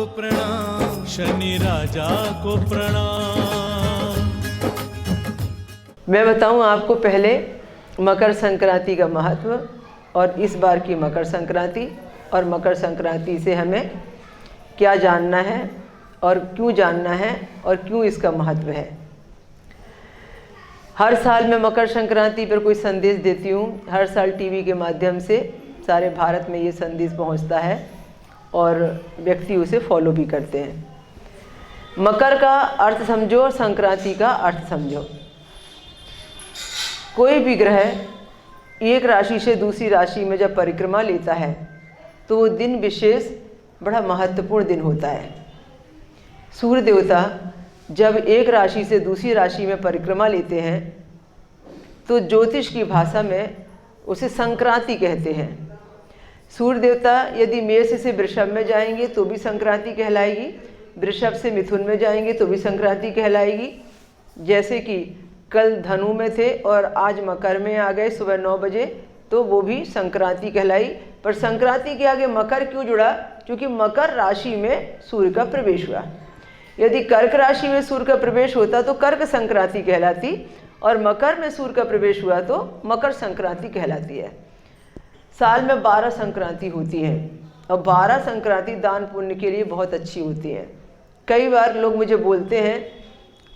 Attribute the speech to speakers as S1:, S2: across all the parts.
S1: प्रणाम, शनि राजा को प्रणाम।
S2: मैं बताऊं आपको पहले मकर संक्रांति का महत्व और इस बार की मकर संक्रांति और मकर संक्रांति से हमें क्या जानना है और क्यों जानना है और क्यों इसका महत्व है। हर साल मैं मकर संक्रांति पर कोई संदेश देती हूँ। हर साल टीवी के माध्यम से सारे भारत में ये संदेश पहुँचता है और व्यक्ति उसे फॉलो भी करते हैं। मकर का अर्थ समझो और संक्रांति का अर्थ समझो। कोई भी ग्रह एक राशि से दूसरी राशि में जब परिक्रमा लेता है तो वो दिन विशेष बड़ा महत्वपूर्ण दिन होता है। सूर्य देवता जब एक राशि से दूसरी राशि में परिक्रमा लेते हैं तो ज्योतिष की भाषा में उसे संक्रांति कहते हैं। सूर्य देवता यदि मेष से वृषभ में जाएंगे तो भी संक्रांति कहलाएगी, वृषभ से मिथुन में जाएंगे तो भी संक्रांति कहलाएगी। जैसे कि कल धनु में थे और आज मकर में आ गए सुबह 9 बजे, तो वो भी संक्रांति कहलाई। पर संक्रांति के आगे मकर क्यों जुड़ा? क्योंकि मकर राशि में सूर्य का प्रवेश हुआ। यदि कर्क राशि में सूर्य का प्रवेश होता तो कर्क संक्रांति कहलाती, और मकर में सूर्य का प्रवेश हुआ तो मकर संक्रांति कहलाती है। साल में 12 संक्रांति होती हैं और 12 संक्रांति दान पुण्य के लिए बहुत अच्छी होती हैं। कई बार लोग मुझे बोलते हैं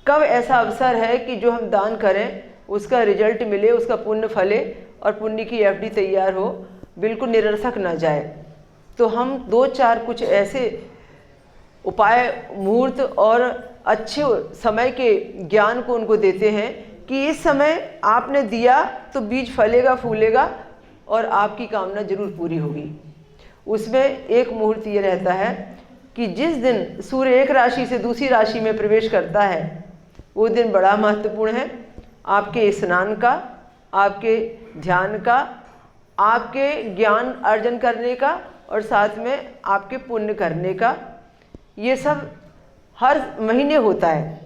S2: कब ऐसा अवसर है कि जो हम दान करें उसका रिजल्ट मिले, उसका पुण्य फले और पुण्य की एफडी तैयार हो, बिल्कुल निरर्थक ना जाए। तो हम 2-4 कुछ ऐसे उपाय, मुहूर्त और अच्छे समय के ज्ञान को उनको देते हैं कि इस समय आपने दिया तो बीज फलेगा, फूलेगा और आपकी कामना जरूर पूरी होगी। उसमें एक मुहूर्त ये रहता है कि जिस दिन सूर्य एक राशि से दूसरी राशि में प्रवेश करता है वो दिन बड़ा महत्वपूर्ण है। आपके स्नान का, आपके ध्यान का, आपके ज्ञान अर्जन करने का और साथ में आपके पुण्य करने का, ये सब हर महीने होता है।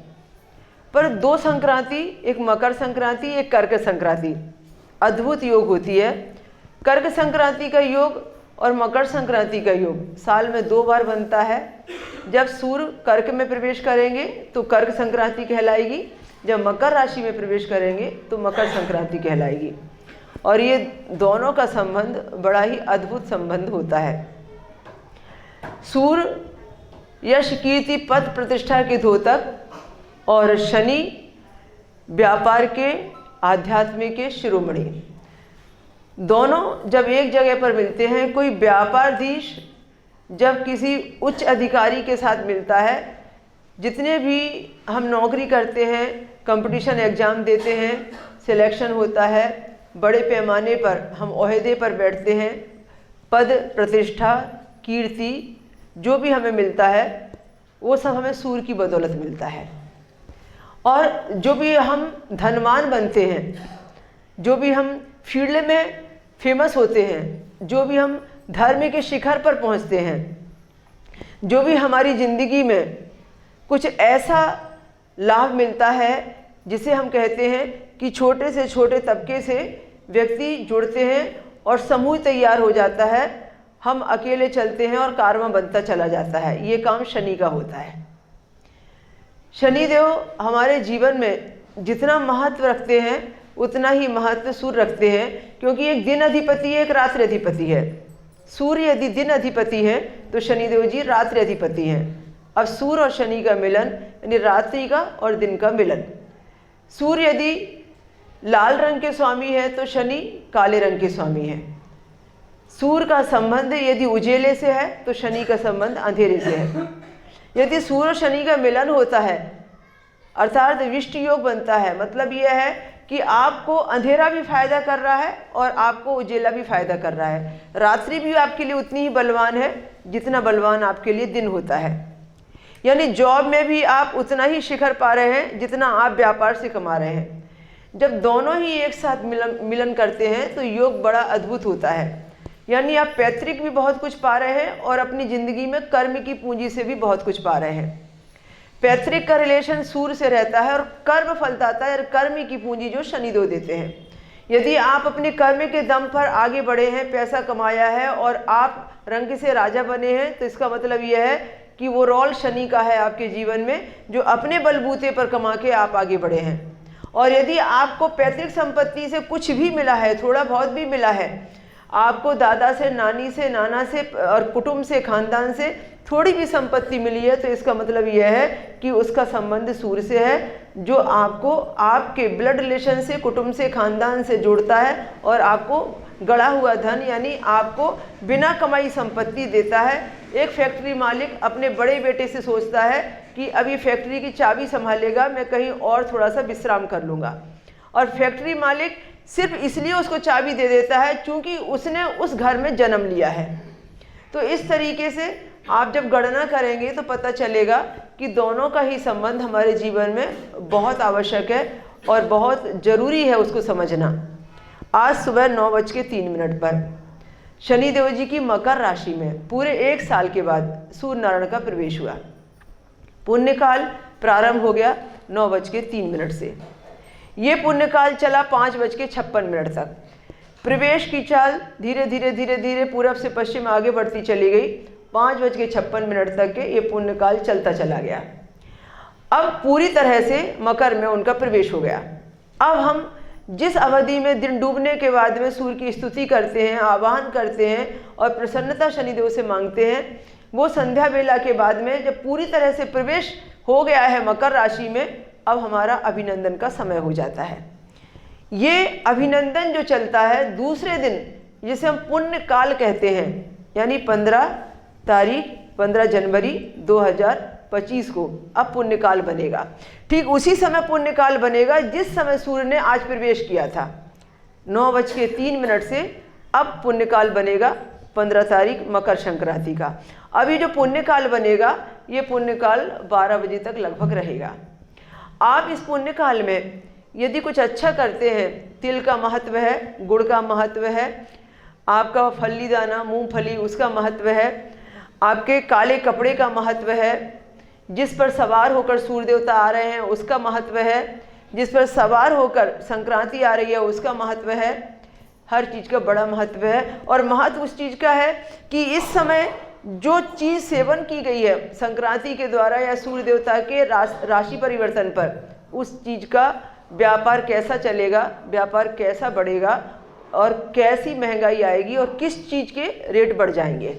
S2: पर 2 संक्रांति, एक मकर संक्रांति, एक कर्क संक्रांति, अद्भुत योग होती है। कर्क संक्रांति का योग और मकर संक्रांति का योग साल में 2 बार बनता है। जब सूर्य कर्क में प्रवेश करेंगे तो कर्क संक्रांति कहलाएगी, जब मकर राशि में प्रवेश करेंगे तो मकर संक्रांति कहलाएगी। और ये दोनों का संबंध बड़ा ही अद्भुत संबंध होता है। सूर्य यश, कीर्ति, पद, प्रतिष्ठा के द्योतक और शनि व्यापार के, आध्यात्म के शिरोमणि। दोनों जब एक जगह पर मिलते हैं, कोई व्यापारधीश जब किसी उच्च अधिकारी के साथ मिलता है, जितने भी हम नौकरी करते हैं, कंपटीशन एग्ज़ाम देते हैं, सिलेक्शन होता है, बड़े पैमाने पर हम ओहदे पर बैठते हैं, पद, प्रतिष्ठा, कीर्ति जो भी हमें मिलता है वो सब हमें सूर्य की बदौलत मिलता है। और जो भी हम धनवान बनते हैं, जो भी हम फील्ड में फेमस होते हैं, जो भी हम धर्म के शिखर पर पहुंचते हैं, जो भी हमारी ज़िंदगी में कुछ ऐसा लाभ मिलता है जिसे हम कहते हैं कि छोटे से छोटे तबके से व्यक्ति जुड़ते हैं और समूह तैयार हो जाता है, हम अकेले चलते हैं और कारवां बनता चला जाता है। ये काम शनि का होता है। शनिदेव हमारे जीवन में जितना महत्व रखते हैं उतना ही महत्व सूर्य रखते हैं, क्योंकि एक दिन अधिपति है, एक रात्रि अधिपति है। सूर्य यदि दिन अधिपति है तो शनिदेव जी रात्रि अधिपति हैं। अब सूर्य और शनि का मिलन यानी रात्रि का और दिन का मिलन। सूर्य यदि लाल रंग के स्वामी है तो शनि काले रंग के स्वामी है। सूर्य का संबंध यदि उजेले से है तो शनि का संबंध अंधेरे से है। यदि सूर्य और शनि का मिलन होता है अर्थात विष्ट योग बनता है, मतलब यह है कि आपको अंधेरा भी फायदा कर रहा है और आपको उजेला भी फायदा कर रहा है। रात्रि भी आपके लिए उतनी ही बलवान है जितना बलवान आपके लिए दिन होता है। यानी जॉब में भी आप उतना ही शिखर पा रहे हैं जितना आप व्यापार से कमा रहे हैं। जब दोनों ही एक साथ मिलन करते हैं तो योग बड़ा अद्भुत होता है। यानी आप पैतृक भी बहुत कुछ पा रहे हैं और अपनी ज़िंदगी में कर्म की पूंजी से भी बहुत कुछ पा रहे हैं। पैतृक का रिलेशन सूर्य से रहता है और कर्म फलदाता है और कर्म की पूंजी जो शनिदेव देते हैं। यदि आप अपने कर्म के दम पर आगे बढ़े हैं, पैसा कमाया है और आप रंग से राजा बने हैं, तो इसका मतलब यह है कि वो रोल शनि का है आपके जीवन में, जो अपने बलबूते पर कमा के आप आगे बढ़े हैं। और यदि आपको पैतृक संपत्ति से कुछ भी मिला है, थोड़ा बहुत भी मिला है, आपको दादा से, नानी से, नाना से और कुटुंब से, खानदान से थोड़ी भी संपत्ति मिली है, तो इसका मतलब यह है कि उसका संबंध सूर्य से है, जो आपको आपके ब्लड रिलेशन से, कुटुंब से, खानदान से जोड़ता है और आपको गड़ा हुआ धन यानी आपको बिना कमाई संपत्ति देता है। एक फैक्ट्री मालिक अपने बड़े बेटे से सोचता है कि अभी फैक्ट्री की चाबी संभालेगा, मैं कहीं और थोड़ा सा विश्राम कर लूँगा, और फैक्ट्री मालिक सिर्फ इसलिए उसको चाबी दे देता है क्योंकि उसने उस घर में जन्म लिया है। तो इस तरीके से आप जब गणना करेंगे तो पता चलेगा कि दोनों का ही संबंध हमारे जीवन में बहुत आवश्यक है और बहुत ज़रूरी है उसको समझना। आज सुबह 9:03 पर शनिदेव जी की मकर राशि में पूरे 1 साल के बाद सूर्य नारायण का प्रवेश हुआ। पुण्यकाल प्रारंभ हो गया 9:03 से। ये पुण्यकाल चला 5:56 तक। प्रवेश की चाल धीरे धीरे धीरे धीरे पूरब से पश्चिम आगे बढ़ती चली गई। 5:56 तक के ये पुण्यकाल चलता चला गया। अब पूरी तरह से मकर में उनका प्रवेश हो गया। अब हम जिस अवधि में दिन डूबने के बाद में सूर्य की स्तुति करते हैं, आवाहन करते हैं और प्रसन्नता शनिदेव से मांगते हैं, वो संध्या वेला के बाद में जब पूरी तरह से प्रवेश हो गया है मकर राशि में, अब हमारा अभिनंदन का समय हो जाता है। ये अभिनंदन जो चलता है दूसरे दिन, जिसे हम पुण्य काल कहते हैं, यानी 15 जनवरी 2025 को अब पुण्यकाल बनेगा। ठीक उसी समय पुण्यकाल बनेगा जिस समय सूर्य ने आज प्रवेश किया था। 9:03 से अब पुण्यकाल बनेगा 15 तारीख मकर संक्रांति का। अभी जो पुण्यकाल बनेगा ये पुण्यकाल 12 बजे तक लगभग रहेगा। आप इस पुण्यकाल में यदि कुछ अच्छा करते हैं, तिल का महत्व है, गुड़ का महत्व है, आपका फली दाना मूंगफली उसका महत्व है, आपके काले कपड़े का महत्व है, जिस पर सवार होकर सूर्य देवता आ रहे हैं उसका महत्व है, जिस पर सवार होकर संक्रांति आ रही है उसका महत्व है। हर चीज़ का बड़ा महत्व है। और महत्व उस चीज़ का है कि इस समय जो चीज़ सेवन की गई है संक्रांति के द्वारा या सूर्य देवता के राशि परिवर्तन पर, उस चीज़ का व्यापार कैसा चलेगा, व्यापार कैसा बढ़ेगा और कैसी महंगाई आएगी और किस चीज़ के रेट बढ़ जाएंगे।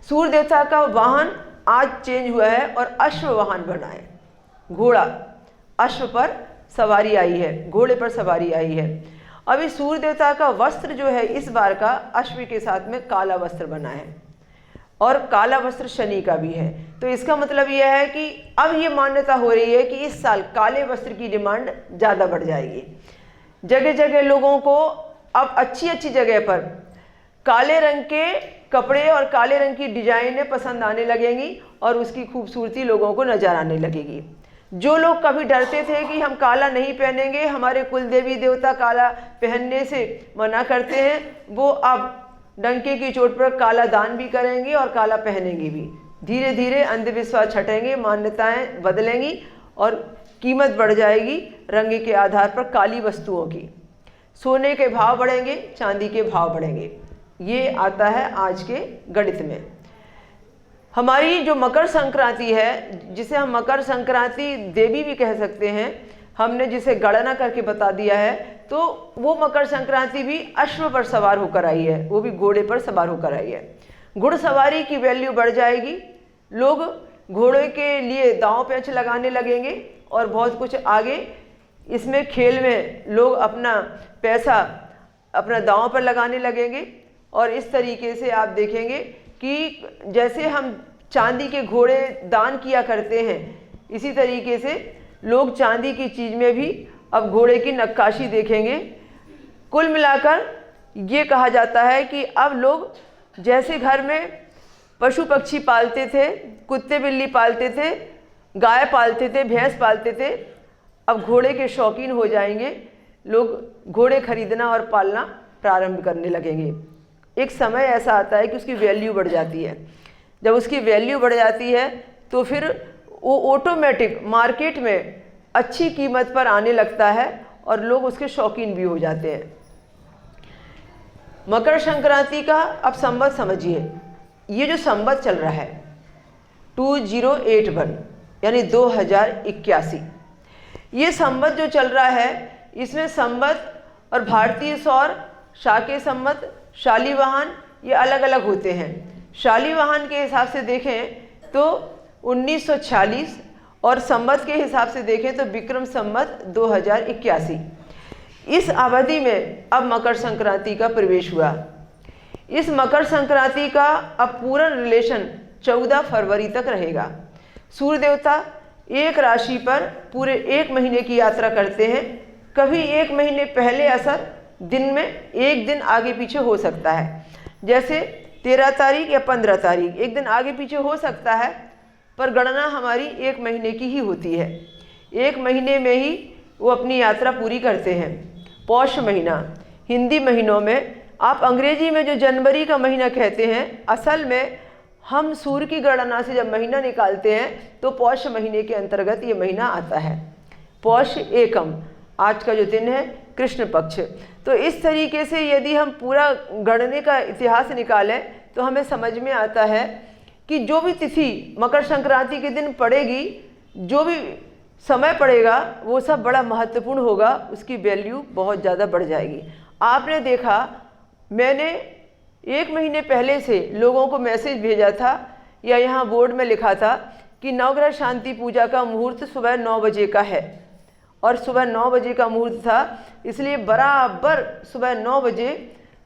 S2: सूर्य देवता का वाहन आज चेंज हुआ है और अश्व वाहन बना है। घोड़ा, अश्व पर सवारी आई है, घोड़े पर सवारी आई है। अभी सूर्य देवता का वस्त्र जो है इस बार का अश्व के साथ में काला वस्त्र बना है और काला वस्त्र शनि का भी है। तो इसका मतलब यह है कि अब ये मान्यता हो रही है कि इस साल काले वस्त्र की डिमांड ज़्यादा बढ़ जाएगी। जगह जगह लोगों को अब अच्छी अच्छी जगह पर काले रंग के कपड़े और काले रंग की डिजाइनें पसंद आने लगेंगी और उसकी खूबसूरती लोगों को नजर आने लगेगी। जो लोग कभी डरते थे कि हम काला नहीं पहनेंगे, हमारे कुल देवी देवता काला पहनने से मना करते हैं, वो अब डंके की चोट पर काला दान भी करेंगे और काला पहनेंगे भी। धीरे धीरे अंधविश्वास छटेंगे, मान्यताएं बदलेंगी और कीमत बढ़ जाएगी रंग के आधार पर काली वस्तुओं की। सोने के भाव बढ़ेंगे, चांदी के भाव बढ़ेंगे। ये आता है आज के गणित में। हमारी जो मकर संक्रांति है, जिसे हम मकर संक्रांति देवी भी कह सकते हैं, हमने जिसे गणना करके बता दिया है, तो वो मकर संक्रांति भी अश्व पर सवार होकर आई है, वो भी घोड़े पर सवार होकर आई है। घुड़सवारी की वैल्यू बढ़ जाएगी, लोग घोड़े के लिए दांव पेंच लगाने लगेंगे और बहुत कुछ आगे इसमें खेल में लोग अपना पैसा अपना दांव पर लगाने लगेंगे। और इस तरीके से आप देखेंगे कि जैसे हम चांदी के घोड़े दान किया करते हैं, इसी तरीके से लोग चांदी की चीज़ में भी अब घोड़े की नक्काशी देखेंगे। कुल मिलाकर ये कहा जाता है कि अब लोग जैसे घर में पशु पक्षी पालते थे, कुत्ते बिल्ली पालते थे, गाय पालते थे, भैंस पालते थे, अब घोड़े के शौकीन हो जाएंगे। लोग घोड़े खरीदना और पालना प्रारंभ करने लगेंगे। एक समय ऐसा आता है कि उसकी वैल्यू बढ़ जाती है। जब उसकी वैल्यू बढ़ जाती है तो फिर वो ऑटोमेटिक मार्केट में अच्छी कीमत पर आने लगता है और लोग उसके शौकीन भी हो जाते हैं। मकर संक्रांति का अब संवत समझिए। ये जो संवत चल रहा है 2081 यानी 2081। ये संवत जो चल रहा है इसमें संवत और भारतीय सौर, शाके संवत, शालिवाहन ये अलग अलग होते हैं। शालिवाहन के हिसाब से देखें तो 1946 और संवत के हिसाब से देखें तो विक्रम संवत 2081। इस अवधि में अब मकर संक्रांति का प्रवेश हुआ। इस मकर संक्रांति का अब पूर्ण रिलेशन 14 फरवरी तक रहेगा। सूर्य देवता एक राशि पर पूरे 1 महीने की यात्रा करते हैं। कभी 1 महीने पहले असर दिन में 1 दिन आगे पीछे हो सकता है, जैसे 13 तारीख या 15 तारीख, 1 दिन आगे पीछे हो सकता है, पर गणना हमारी 1 महीने की ही होती है। 1 महीने में ही वो अपनी यात्रा पूरी करते हैं। पौष महीना, हिंदी महीनों में आप अंग्रेजी में जो जनवरी का महीना कहते हैं, असल में हम सूर्य की गणना से जब महीना निकालते हैं तो पौष महीने के अंतर्गत ये महीना आता है। पौष एकम, आज का जो दिन है कृष्ण पक्ष। तो इस तरीके से यदि हम पूरा गणने का इतिहास निकालें तो हमें समझ में आता है कि जो भी तिथि मकर संक्रांति के दिन पड़ेगी, जो भी समय पड़ेगा, वो सब बड़ा महत्वपूर्ण होगा, उसकी वैल्यू बहुत ज़्यादा बढ़ जाएगी। आपने देखा, मैंने 1 महीने पहले से लोगों को मैसेज भेजा था या यहाँ बोर्ड में लिखा था कि नवग्रह शांति पूजा का मुहूर्त सुबह 9 बजे का है, और सुबह 9 बजे का मुहूर्त था, इसलिए बराबर सुबह 9 बजे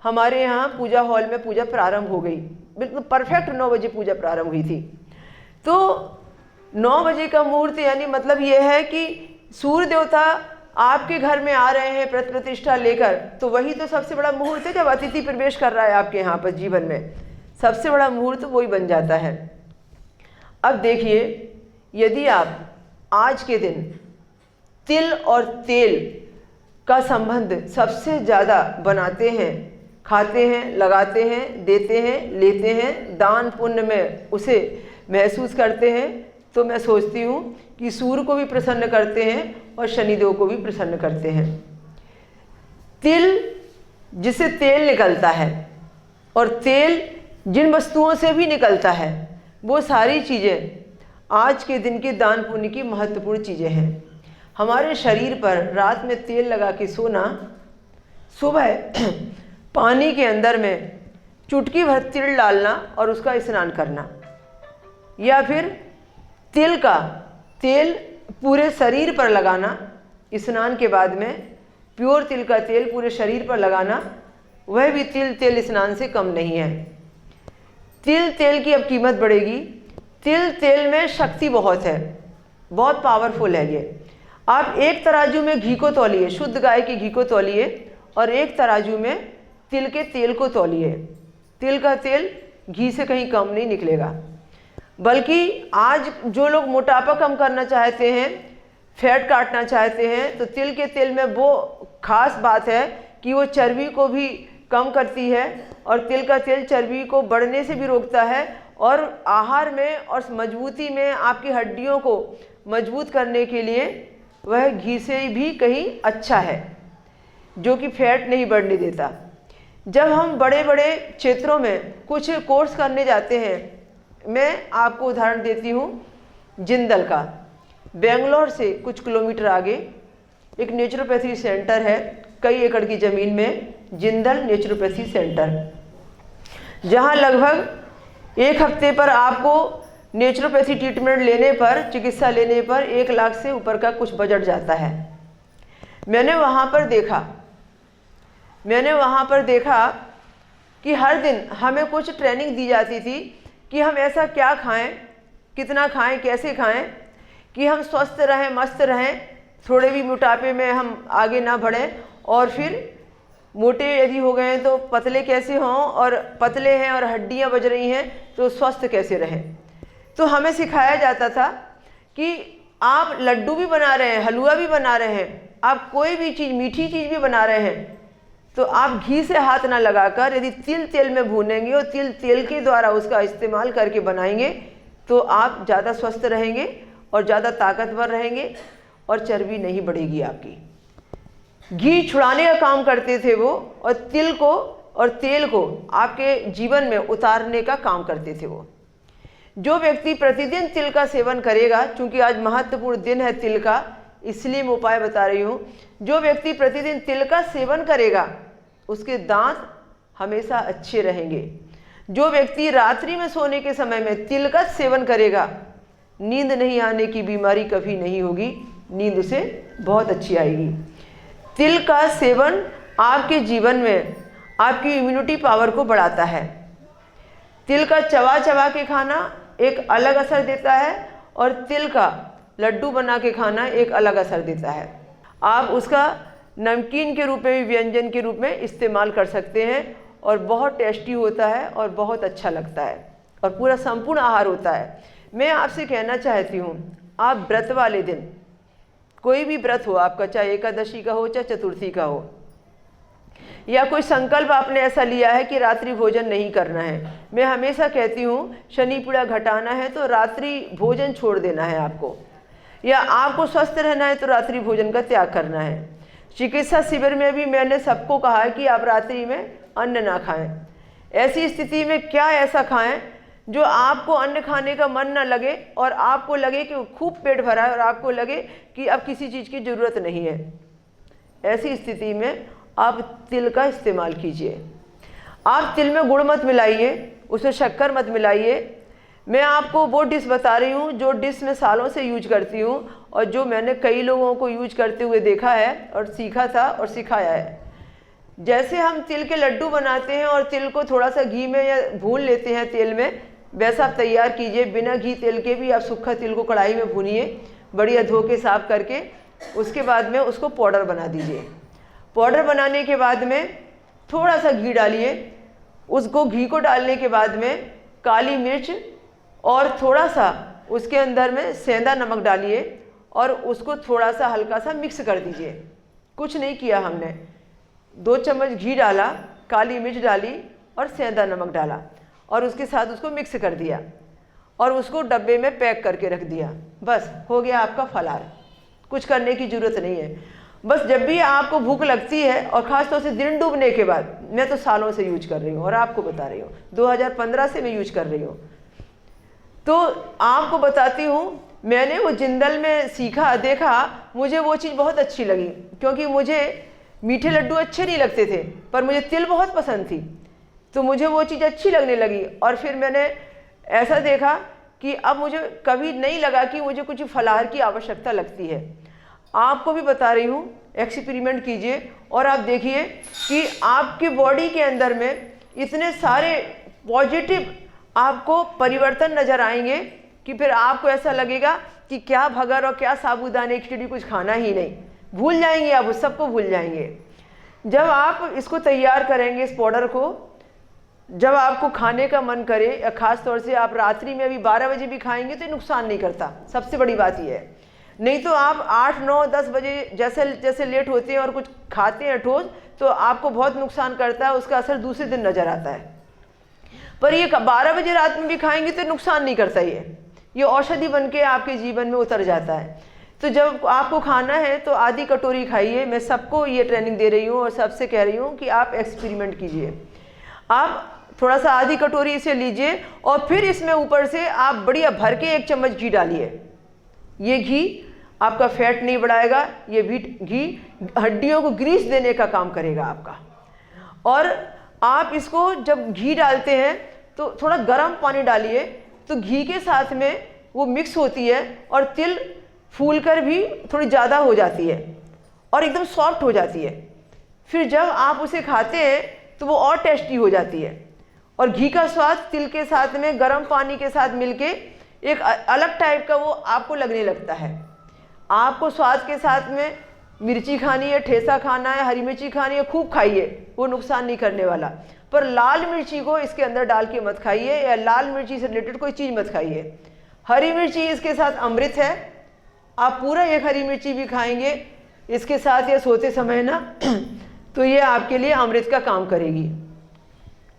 S2: हमारे यहाँ पूजा हॉल में पूजा प्रारंभ हो गई। बिल्कुल परफेक्ट 9 बजे पूजा प्रारंभ हुई थी। तो 9 बजे का मुहूर्त यानी मतलब ये है कि सूर्य देवता आपके घर में आ रहे हैं व्रत प्रतिष्ठा लेकर, तो वही तो सबसे बड़ा मुहूर्त है। जब अतिथि प्रवेश कर रहा है आपके यहाँ पर जीवन में, सबसे बड़ा मुहूर्त वही बन जाता है। अब देखिए, यदि आप आज के दिन तिल और तेल का संबंध सबसे ज़्यादा बनाते हैं, खाते हैं, लगाते हैं, देते हैं, लेते हैं, दान पुण्य में उसे महसूस करते हैं, तो मैं सोचती हूँ कि सूर्य को भी प्रसन्न करते हैं और शनिदेव को भी प्रसन्न करते हैं। तिल, जिसे तेल निकलता है, और तेल जिन वस्तुओं से भी निकलता है, वो सारी चीज़ें आज के दिन के दान पुण्य की महत्वपूर्ण चीज़ें हैं। हमारे शरीर पर रात में तेल लगा के सोना, सुबह पानी के अंदर में चुटकी भर तिल डालना और उसका स्नान करना, या फिर तिल का तेल पूरे शरीर पर लगाना, स्नान के बाद में प्योर तिल का तेल पूरे शरीर पर लगाना, वह भी तिल तेल स्नान से कम नहीं है। तिल तेल की अब कीमत बढ़ेगी। तिल तेल में शक्ति बहुत है, बहुत पावरफुल है ये। आप एक तराजू में घी को तौलिए, शुद्ध गाय के घी को तौलिए, और एक तराजू में तिल के तेल को तौलिए। तिल का तेल घी से कहीं कम नहीं निकलेगा। बल्कि आज जो लोग मोटापा कम करना चाहते हैं, फैट काटना चाहते हैं, तो तिल के तेल में वो खास बात है कि वो चर्बी को भी कम करती है, और तिल का तेल चर्बी को बढ़ने से भी रोकता है, और आहार में और मजबूती में आपकी हड्डियों को मजबूत करने के लिए वह घी से भी कहीं अच्छा है, जो कि फैट नहीं बढ़ने देता। जब हम बड़े बड़े क्षेत्रों में कुछ कोर्स करने जाते हैं, मैं आपको उदाहरण देती हूँ जिंदल का। बेंगलोर से कुछ किलोमीटर आगे एक नेचुरोपैथी सेंटर है, कई एकड़ की ज़मीन में, जिंदल नेचुरोपैथी सेंटर, जहाँ लगभग 1 हफ्ते पर आपको नेचुरोपैथी ट्रीटमेंट लेने पर, चिकित्सा लेने पर 1 लाख से ऊपर का कुछ बजट जाता है। मैंने वहाँ पर देखा कि हर दिन हमें कुछ ट्रेनिंग दी जाती थी कि हम ऐसा क्या खाएं, कितना खाएं, कैसे खाएं कि हम स्वस्थ रहें, मस्त रहें, थोड़े भी मोटापे में हम आगे ना बढ़ें, और फिर मोटे यदि हो गए हैं तो पतले कैसे हों, और पतले हैं और हड्डियां बज रही हैं तो स्वस्थ कैसे रहें। तो हमें सिखाया जाता था कि आप लड्डू भी बना रहे हैं, हलवा भी बना रहे हैं, आप कोई भी चीज़, मीठी चीज़ भी बना रहे हैं, तो आप घी से हाथ ना लगाकर यदि तिल तेल में भूनेंगे और तिल तेल के द्वारा उसका इस्तेमाल करके बनाएंगे, तो आप ज़्यादा स्वस्थ रहेंगे और ज़्यादा ताकतवर रहेंगे, और चर्बी नहीं बढ़ेगी आपकी। घी छुड़ाने का काम करते थे वो, और तिल को और तेल को आपके जीवन में उतारने का काम करते थे वो। जो व्यक्ति प्रतिदिन तिल का सेवन करेगा, चूंकि आज महत्वपूर्ण दिन है तिल का, इसलिए मैं उपाय बता रही हूँ। जो व्यक्ति प्रतिदिन तिल का सेवन करेगा उसके दांत हमेशा अच्छे रहेंगे। जो व्यक्ति रात्रि में सोने के समय में तिल का सेवन करेगा, नींद नहीं आने की बीमारी कभी नहीं होगी, नींद उसे बहुत अच्छी आएगी। तिल का सेवन आपके जीवन में आपकी इम्यूनिटी पावर को बढ़ाता है। तिल का चबा चबा के खाना एक अलग असर देता है और तिल का लड्डू बना के खाना एक अलग असर देता है। आप उसका नमकीन के रूप में भी, व्यंजन के रूप में इस्तेमाल कर सकते हैं और बहुत टेस्टी होता है और बहुत अच्छा लगता है और पूरा संपूर्ण आहार होता है। मैं आपसे कहना चाहती हूँ, आप व्रत वाले दिन, कोई भी व्रत हो आपका, चाहे एकादशी का हो चाहे चतुर्थी का हो, या कोई संकल्प आपने ऐसा लिया है कि रात्रि भोजन नहीं करना है, मैं हमेशा कहती हूँ शनि पीड़ा घटाना है तो रात्रि भोजन छोड़ देना है आपको, या आपको स्वस्थ रहना है तो रात्रि भोजन का त्याग करना है। चिकित्सा शिविर में भी मैंने सबको कहा है कि आप रात्रि में अन्न ना खाएं। ऐसी स्थिति में क्या ऐसा खाएं जो आपको अन्न खाने का मन ना लगे और आपको लगे कि खूब पेट भरा है और आपको लगे कि अब किसी चीज़ की ज़रूरत नहीं है। ऐसी स्थिति में आप तिल का इस्तेमाल कीजिए। आप तिल में गुड़ मत मिलाइए, उसमें शक्कर मत मिलाइए। मैं आपको वो डिश बता रही हूँ जो डिश मैं सालों से यूज करती हूँ और जो मैंने कई लोगों को यूज करते हुए देखा है और सीखा था और सिखाया है। जैसे हम तिल के लड्डू बनाते हैं और तिल को थोड़ा सा घी में या भून लेते हैं तेल में, वैसा आप तैयार कीजिए। बिना घी तेल के भी आप सूखा तिल को कढ़ाई में भूनिए, बढ़िया धो के साफ करके, उसके बाद में उसको पाउडर बना दीजिए। पाउडर बनाने के बाद में थोड़ा सा घी डालिए। उसको घी को डालने के बाद में काली मिर्च और थोड़ा सा उसके अंदर में सेंधा नमक डालिए और उसको थोड़ा सा हल्का सा मिक्स कर दीजिए। कुछ नहीं किया हमने, 2 चम्मच घी डाला, काली मिर्च डाली और सेंधा नमक डाला और उसके साथ उसको मिक्स कर दिया और उसको डब्बे में पैक करके रख दिया। बस हो गया आपका फलाहार, कुछ करने की ज़रूरत नहीं है। बस जब भी आपको भूख लगती है और ख़ासतौर से दिन डूबने के बाद, मैं तो सालों से यूज कर रही हूँ और आपको बता रही हूँ, 2015 से मैं यूज कर रही हूँ, तो आपको बताती हूँ, मैंने वो जिंदल में सीखा, देखा, मुझे वो चीज़ बहुत अच्छी लगी क्योंकि मुझे मीठे लड्डू अच्छे नहीं लगते थे पर मुझे तिल बहुत पसंद थी, तो मुझे वो चीज़ अच्छी लगने लगी। और फिर मैंने ऐसा देखा कि अब मुझे कभी नहीं लगा कि मुझे कुछ फलाहार की आवश्यकता लगती है। आपको भी बता रही हूँ, एक्सपेरिमेंट कीजिए और आप देखिए कि आपकी बॉडी के अंदर में इतने सारे पॉजिटिव आपको परिवर्तन नज़र आएंगे कि फिर आपको ऐसा लगेगा कि क्या भगर और क्या साबूदाने खिचड़ी, कुछ खाना ही नहीं, भूल जाएंगे आप, उस सबको भूल जाएंगे। जब आप इसको तैयार करेंगे, इस पाउडर को, जब आपको खाने का मन करे, या ख़ास तौर से आप रात्रि में अभी 12 बजे भी खाएंगे तो नुकसान नहीं करता, सबसे बड़ी बात यह है। नहीं तो आप 8, 9, 10 बजे जैसे लेट होते हैं और कुछ खाते हैं ठोस, तो आपको बहुत नुकसान करता है, उसका असर दूसरे दिन नज़र आता है। पर ये 12 बजे रात में भी खाएंगे तो नुकसान नहीं करता, ये औषधि बन के आपके जीवन में उतर जाता है। तो जब आपको खाना है तो आधी कटोरी खाइए। मैं सबको ये ट्रेनिंग दे रही हूँ और सबसे कह रही हूँ कि आप एक्सपेरिमेंट कीजिए। आप थोड़ा सा आधी कटोरी इसे लीजिए और फिर इसमें ऊपर से आप बढ़िया भर के 1 चम्मच घी डालिए। ये घी आपका फैट नहीं बढ़ाएगा, ये घी हड्डियों को ग्रीस देने का काम करेगा आपका। और आप इसको जब घी डालते हैं तो थोड़ा गर्म पानी डालिए, तो घी के साथ में वो मिक्स होती है और तिल फूलकर भी थोड़ी ज़्यादा हो जाती है और एकदम सॉफ्ट हो जाती है। फिर जब आप उसे खाते हैं तो वो और टेस्टी हो जाती है और घी का स्वाद तिल के साथ में गर्म पानी के साथ मिलके एक अलग टाइप का वो आपको लगने लगता है। आपको स्वाद के साथ में मिर्ची खानी है, ठेसा खाना है, हरी मिर्ची खानी है, खूब खाइए, वो नुकसान नहीं करने वाला। पर लाल मिर्ची को इसके अंदर डाल के मत खाइए या लाल मिर्ची से रिलेटेड कोई चीज़ मत खाइए। हरी मिर्ची इसके साथ अमृत है, आप पूरा 1 हरी मिर्ची भी खाएंगे इसके साथ या सोते समय ना तो ये आपके लिए अमृत का काम करेगी।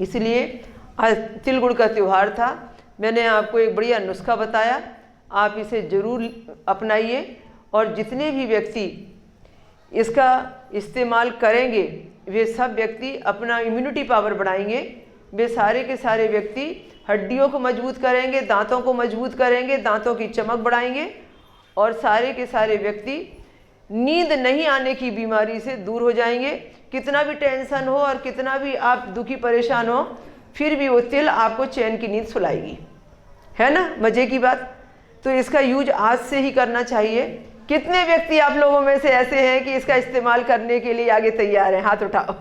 S2: इसलिए आज तिल गुड़ का त्यौहार था, मैंने आपको एक बढ़िया नुस्खा बताया, आप इसे ज़रूर अपनाइए और जितने भी व्यक्ति इसका इस्तेमाल करेंगे वे सब व्यक्ति अपना इम्यूनिटी पावर बढ़ाएंगे, वे सारे के सारे व्यक्ति हड्डियों को मजबूत करेंगे, दांतों को मजबूत करेंगे, दांतों की चमक बढ़ाएंगे और सारे के सारे व्यक्ति नींद नहीं आने की बीमारी से दूर हो जाएंगे। कितना भी टेंशन हो और कितना भी आप दुखी परेशान हो, फिर भी वो तिल आपको चैन की नींद सुलाएगी, है ना। मज़े की बात। तो इसका यूज आज से ही करना चाहिए। कितने व्यक्ति आप लोगों में से ऐसे हैं कि इसका इस्तेमाल करने के लिए आगे तैयार हैं? हाथ उठाओ।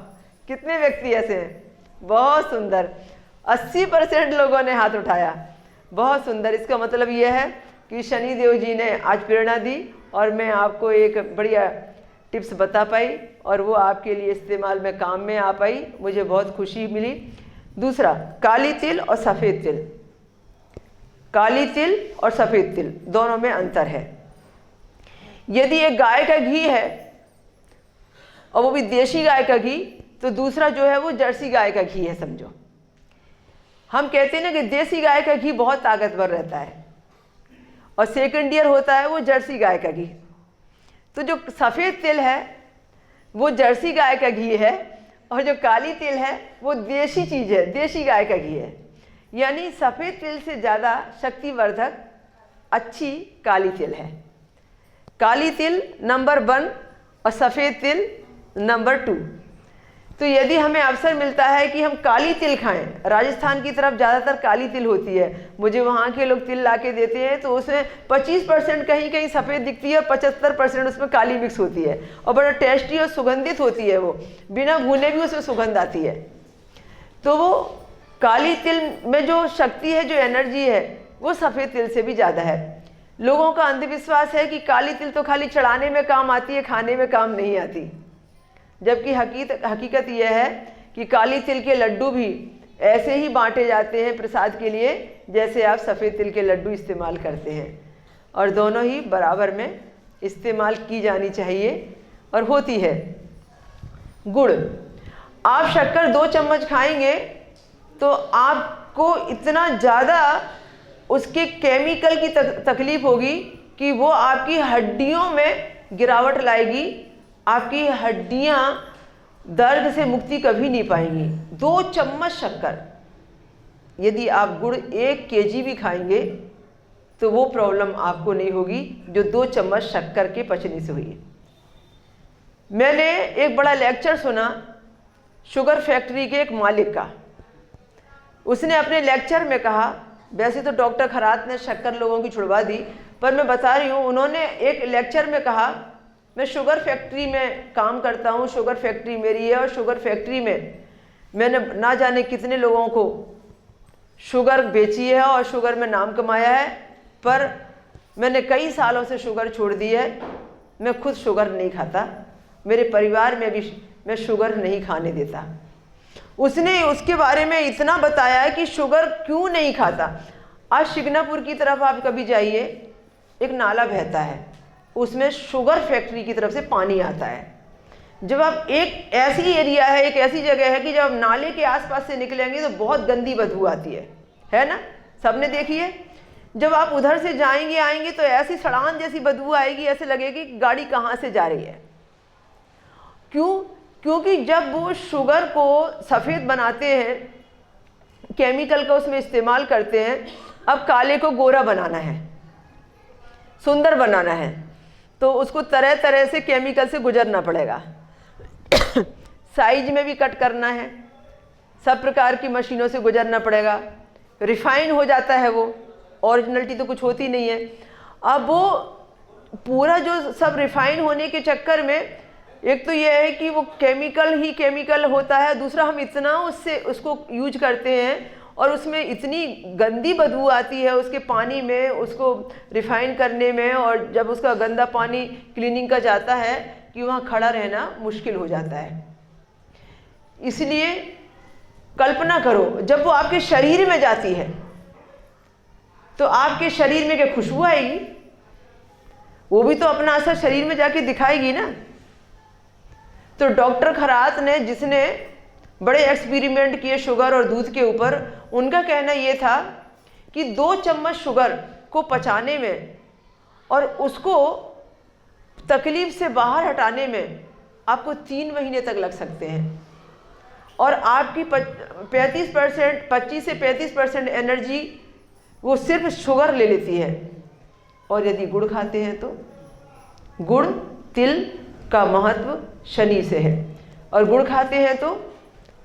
S2: कितने व्यक्ति ऐसे हैं? बहुत सुंदर, 80% लोगों ने हाथ उठाया। बहुत सुंदर। इसका मतलब यह है कि शनिदेव जी ने आज प्रेरणा दी और मैं आपको एक बढ़िया टिप्स बता पाई और वो आपके लिए इस्तेमाल में काम में आ पाई। मुझे बहुत खुशी मिली। दूसरा, काली तिल और सफ़ेद तिल। काली तिल और सफ़ेद तिल दोनों में अंतर है। यदि एक गाय का घी है और वो भी देशी गाय का घी, तो दूसरा जो है वो जर्सी गाय का घी है, समझो। हम कहते हैं ना कि देसी गाय का घी बहुत ताकतवर रहता है और सेकंड ईयर होता है वो जर्सी गाय का घी। तो जो सफ़ेद तिल है वो जर्सी गाय का घी है और जो काली तिल है वो देसी चीज़ है, देशी गाय का घी है। यानी सफ़ेद तिल से ज़्यादा शक्तिवर्धक अच्छी काली तिल है। काली तिल नंबर 1 और सफ़ेद तिल नंबर 2। तो यदि हमें अवसर मिलता है कि हम काली तिल खाएं, राजस्थान की तरफ ज़्यादातर काली तिल होती है, मुझे वहाँ के लोग तिल ला के देते हैं, तो उसमें 25% कहीं कहीं सफ़ेद दिखती है और 75% उसमें काली मिक्स होती है और बड़ा टेस्टी और सुगंधित होती है। वो बिना भुने भी उसमें सुगंध आती है। तो वो काली तिल में जो शक्ति है, जो एनर्जी है, वो सफ़ेद तिल से भी ज़्यादा है। लोगों का अंधविश्वास है कि काली तिल तो खाली चढ़ाने में काम आती है, खाने में काम नहीं आती। जबकि हकीकत यह है कि काली तिल के लड्डू भी ऐसे ही बांटे जाते हैं प्रसाद के लिए जैसे आप सफ़ेद तिल के लड्डू इस्तेमाल करते हैं, और दोनों ही बराबर में इस्तेमाल की जानी चाहिए और होती है। गुड़, आप शक्कर 2 चम्मच खाएंगे तो आपको इतना ज़्यादा उसके केमिकल की तकलीफ होगी कि वो आपकी हड्डियों में गिरावट लाएगी। आपकी हड्डियां दर्द से मुक्ति कभी नहीं पाएंगी। 2 चम्मच शक्कर, यदि आप गुड़ 1 kg भी खाएंगे तो वो प्रॉब्लम आपको नहीं होगी जो 2 चम्मच शक्कर के पचने से हुई। मैंने एक बड़ा लेक्चर सुना शुगर फैक्ट्री के एक मालिक का। उसने अपने लेक्चर में कहा, वैसे तो डॉक्टर खरात ने शक्कर लोगों की छुड़वा दी, पर मैं बता रही हूँ, उन्होंने एक लेक्चर में कहा, मैं शुगर फैक्ट्री में काम करता हूँ, शुगर फैक्ट्री मेरी है और शुगर फैक्ट्री में मैंने ना जाने कितने लोगों को शुगर बेची है और शुगर में नाम कमाया है, पर मैंने कई सालों से शुगर छोड़ दी है। मैं खुद शुगर नहीं खाता, मेरे परिवार में भी मैं शुगर नहीं खाने देता। उसने उसके बारे में इतना बताया कि शुगर क्यों नहीं खाता। आज शिगनापुर की तरफ आप कभी जाइए, एक नाला बहता है, उसमें शुगर फैक्ट्री की तरफ से पानी आता है। जब आप एक ऐसी एरिया है, एक ऐसी जगह है कि जब आप नाले के आसपास से निकलेंगे तो बहुत गंदी बदबू आती है ना, सबने देखी है। जब आप उधर से जाएंगे आएंगे तो ऐसी सड़ान जैसी बदबू आएगी, ऐसे लगेगी कि गाड़ी कहाँ से जा रही है। क्यों? क्योंकि जब वो शुगर को सफ़ेद बनाते हैं, केमिकल का उसमें इस्तेमाल करते हैं, अब काले को गोरा बनाना है, सुंदर बनाना है, तो उसको तरह तरह से केमिकल से गुजरना पड़ेगा। साइज में भी कट करना है, सब प्रकार की मशीनों से गुजरना पड़ेगा। रिफाइन हो जाता है वो, ओरिजिनलिटी तो कुछ होती नहीं है। अब वो पूरा जो सब रिफाइन होने के चक्कर में एक तो ये है कि वो केमिकल ही केमिकल होता है, दूसरा हम इतना उसको यूज करते हैं और उसमें इतनी गंदी बदबू आती है उसके पानी में, उसको रिफाइन करने में, और जब उसका गंदा पानी क्लीनिंग का जाता है कि वहाँ खड़ा रहना मुश्किल हो जाता है। इसलिए कल्पना करो, जब वो आपके शरीर में जाती है तो आपके शरीर में क्या खुशबू आएगी? वो भी तो अपना असर शरीर में जाके दिखाएगी ना। तो डॉक्टर खरात ने, जिसने बड़े एक्सपेरिमेंट किए शुगर और दूध के ऊपर, उनका कहना ये था कि 2 चम्मच शुगर को पचाने में और उसको तकलीफ से बाहर हटाने में आपको 3 महीने तक लग सकते हैं। और आपकी 35% 25 से 35% एनर्जी वो सिर्फ शुगर ले लेती है। और यदि गुड़ खाते हैं तो गुड़, तिल का महत्व शनि से है, और गुड़ खाते हैं तो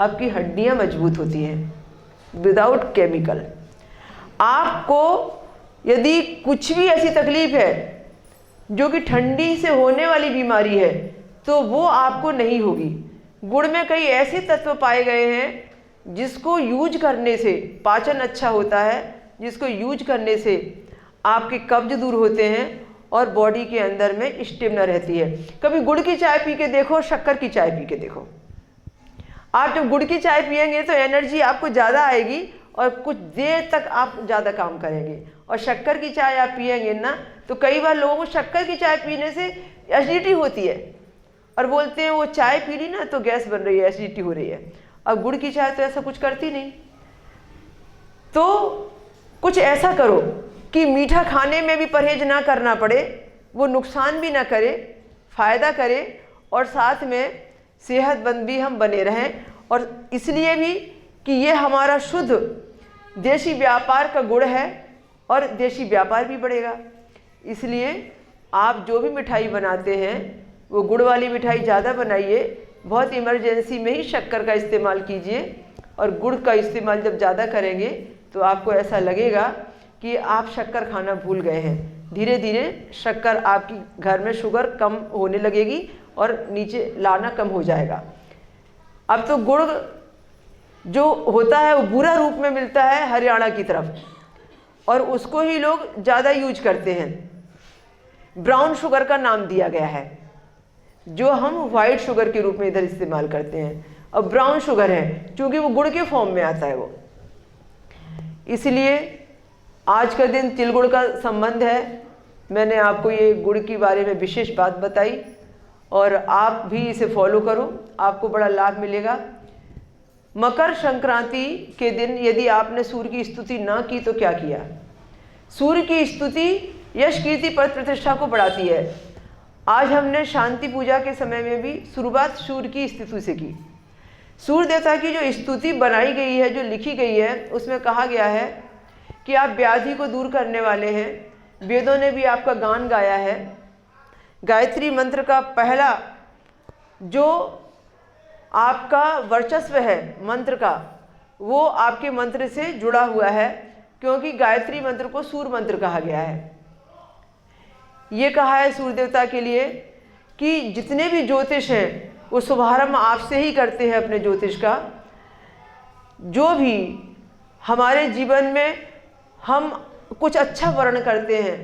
S2: आपकी हड्डियां मजबूत होती हैं विदाउट केमिकल। आपको यदि कुछ भी ऐसी तकलीफ है जो कि ठंडी से होने वाली बीमारी है तो वो आपको नहीं होगी। गुड़ में कई ऐसे तत्व पाए गए हैं जिसको यूज करने से पाचन अच्छा होता है, जिसको यूज करने से आपके कब्ज दूर होते हैं और बॉडी के अंदर में स्टेमिना रहती है। कभी गुड़ की चाय पी के देखो, शक्कर की चाय पी के देखो। आप जब गुड़ की चाय पिएंगे तो एनर्जी आपको ज़्यादा आएगी और कुछ देर तक आप ज़्यादा काम करेंगे। और शक्कर की चाय आप पिएंगे ना तो कई बार लोगों को शक्कर की चाय पीने से एसिडिटी होती है और बोलते हैं वो चाय पी ली ना तो गैस बन रही है, एसिडिटी हो रही है। अब गुड़ की चाय तो ऐसा कुछ करती नहीं। तो कुछ ऐसा करो कि मीठा खाने में भी परहेज ना करना पड़े, वो नुकसान भी ना करे, फ़ायदा करे, और साथ में सेहतमंद भी हम बने रहें। और इसलिए भी कि ये हमारा शुद्ध देशी व्यापार का गुड़ है और देशी व्यापार भी बढ़ेगा। इसलिए आप जो भी मिठाई बनाते हैं वो गुड़ वाली मिठाई ज़्यादा बनाइए। बहुत इमरजेंसी में ही शक्कर का इस्तेमाल कीजिए, और गुड़ का इस्तेमाल जब ज़्यादा करेंगे तो आपको ऐसा लगेगा कि आप शक्कर खाना भूल गए हैं। धीरे धीरे शक्कर आपकी घर में शुगर कम होने लगेगी और नीचे लाना कम हो जाएगा। अब तो गुड़ जो होता है वो बुरा रूप में मिलता है हरियाणा की तरफ, और उसको ही लोग ज़्यादा यूज करते हैं। ब्राउन शुगर का नाम दिया गया है, जो हम वाइट शुगर के रूप में इधर इस्तेमाल करते हैं। अब ब्राउन शुगर है क्योंकि वो गुड़ के फॉर्म में आता है वो। इसलिए आज का दिन तिल गुड़ का संबंध है। मैंने आपको ये गुड़ के बारे में विशेष बात बताई, और आप भी इसे फॉलो करो, आपको बड़ा लाभ मिलेगा। मकर संक्रांति के दिन यदि आपने सूर्य की स्तुति ना की तो क्या किया? सूर्य की स्तुति यश कीर्ति पद प्रतिष्ठा को बढ़ाती है। आज हमने शांति पूजा के समय में भी शुरुआत सूर्य की स्तुति से की। सूर्य देवता की जो स्तुति बनाई गई है, जो लिखी गई है, उसमें कहा गया है कि आप व्याधि को दूर करने वाले हैं। वेदों ने भी आपका गान गाया है। गायत्री मंत्र का पहला जो आपका वर्चस्व है मंत्र का, वो आपके मंत्र से जुड़ा हुआ है, क्योंकि गायत्री मंत्र को सूर्य मंत्र कहा गया है। ये कहा है सूर्य देवता के लिए कि जितने भी ज्योतिष हैं वो शुभारंभ आपसे ही करते हैं अपने ज्योतिष का। जो भी हमारे जीवन में हम कुछ अच्छा वर्ण करते हैं,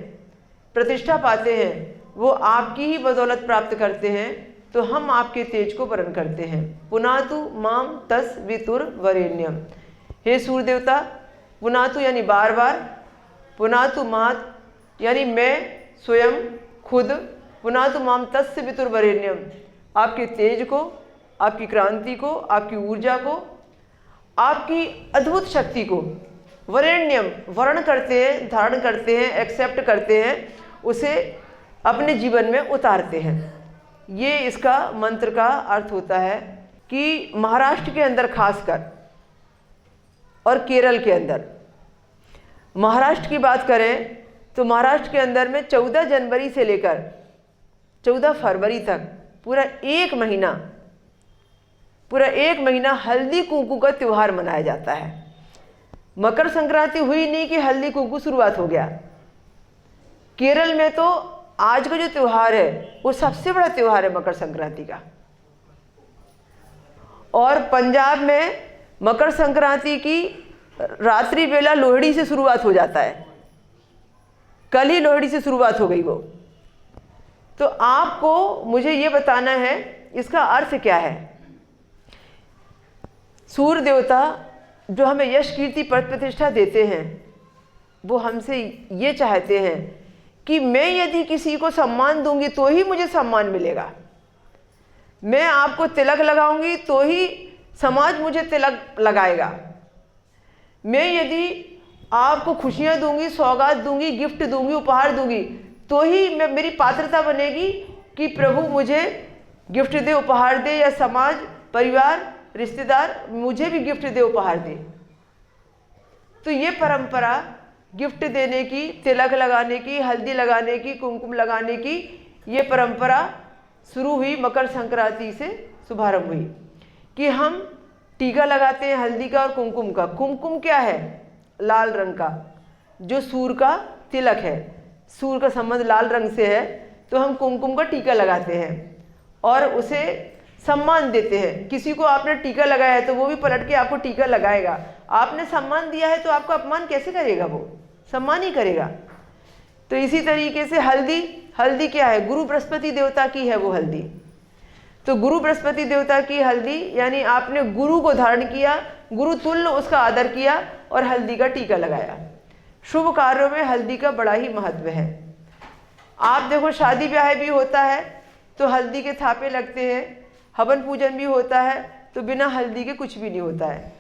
S2: प्रतिष्ठा पाते हैं, वो आपकी ही बदौलत प्राप्त करते हैं। तो हम आपके तेज को वर्ण करते हैं। पुनातु माम तस वितुर वरेण्यम। हे सूर्य देवता, पुनातु यानी बार बार, पुनातु मात यानी मैं स्वयं खुद, पुनातु माम तस् वितुर वरेण्यम, आपके तेज को, आपकी क्रांति को, आपकी ऊर्जा को, आपकी अद्भुत शक्ति को वरेण्यम वर्ण करते हैं, धारण करते हैं, एक्सेप्ट करते हैं, उसे अपने जीवन में उतारते हैं। ये इसका मंत्र का अर्थ होता है कि महाराष्ट्र के अंदर खासकर और केरल के अंदर, महाराष्ट्र की बात करें तो महाराष्ट्र के अंदर में 14 जनवरी से लेकर 14 फरवरी तक पूरा एक महीना हल्दी कुंकू का त्यौहार मनाया जाता है। मकर संक्रांति हुई नहीं कि हल्दी कुंकू शुरुआत हो गया। केरल में तो आज का जो त्यौहार है वो सबसे बड़ा त्यौहार है मकर संक्रांति का। और पंजाब में मकर संक्रांति की रात्रि बेला लोहड़ी से शुरुआत हो जाता है। कल ही लोहड़ी से शुरुआत हो गई वो। तो आपको मुझे ये बताना है इसका अर्थ क्या है। सूर्य देवता जो हमें यश कीर्ति पद प्रतिष्ठा देते हैं, वो हमसे ये चाहते हैं कि मैं यदि किसी को सम्मान दूंगी तो ही मुझे सम्मान मिलेगा। मैं आपको तिलक लगाऊंगी तो ही समाज मुझे तिलक लगाएगा। मैं यदि आपको खुशियां दूंगी, सौगात दूंगी, गिफ्ट दूंगी, उपहार दूंगी तो ही मेरी पात्रता बनेगी कि प्रभु मुझे गिफ्ट दे, उपहार दे, या समाज परिवार रिश्तेदार मुझे भी गिफ्ट दे, उपहार दे। तो ये परंपरा गिफ्ट देने की, तिलक लगाने की, हल्दी लगाने की, कुमकुम लगाने की, ये परंपरा शुरू हुई मकर संक्रांति से शुभारंभ हुई कि हम टीका लगाते हैं हल्दी का और कुमकुम का। कुमकुम क्या है? लाल रंग का, जो सूर्य का तिलक है, सूर्य का संबंध लाल रंग से है, तो हम कुमकुम का टीका लगाते हैं और उसे सम्मान देते हैं। किसी को आपने टीका लगाया है तो वो भी पलट के आपको टीका लगाएगा। आपने सम्मान दिया है तो आपका अपमान कैसे करेगा? वो सम्मान ही करेगा। तो इसी तरीके से हल्दी क्या है? गुरु बृहस्पति देवता की है वो हल्दी। तो गुरु बृहस्पति देवता की हल्दी, यानी आपने गुरु को धारण किया, गुरु तुल्य उसका आदर किया और हल्दी का टीका लगाया। शुभ कार्यों में हल्दी का बड़ा ही महत्व है। आप देखो, शादी ब्याह भी होता है तो हल्दी के थापे लगते हैं, हवन पूजन भी होता है तो बिना हल्दी के कुछ भी नहीं होता है।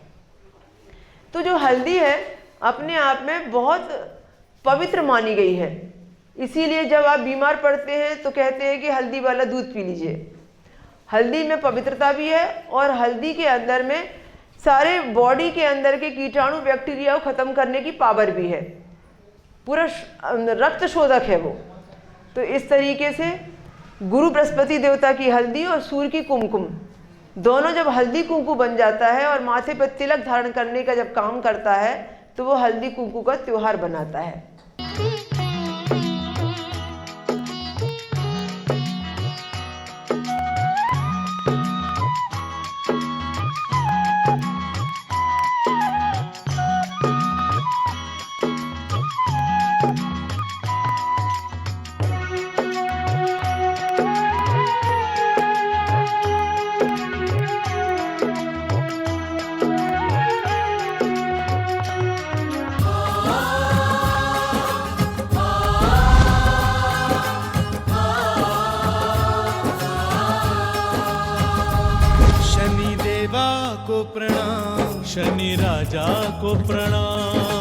S2: तो जो हल्दी है अपने आप में बहुत पवित्र मानी गई है। इसीलिए जब आप बीमार पड़ते हैं तो कहते हैं कि हल्दी वाला दूध पी लीजिए। हल्दी में पवित्रता भी है और हल्दी के अंदर में सारे बॉडी के अंदर के कीटाणु बैक्टीरिया को ख़त्म करने की पावर भी है, पूरा रक्त शोधक है वो। तो इस तरीके से गुरु बृहस्पति देवता की हल्दी और सूर्य की कुमकुम, दोनों जब हल्दी कुमकुम बन जाता है और माथे पर तिलक धारण करने का जब काम करता है तो वो हल्दी कुमकुम का त्योहार बनाता है।
S1: को प्रणाम, शनि राजा को प्रणाम।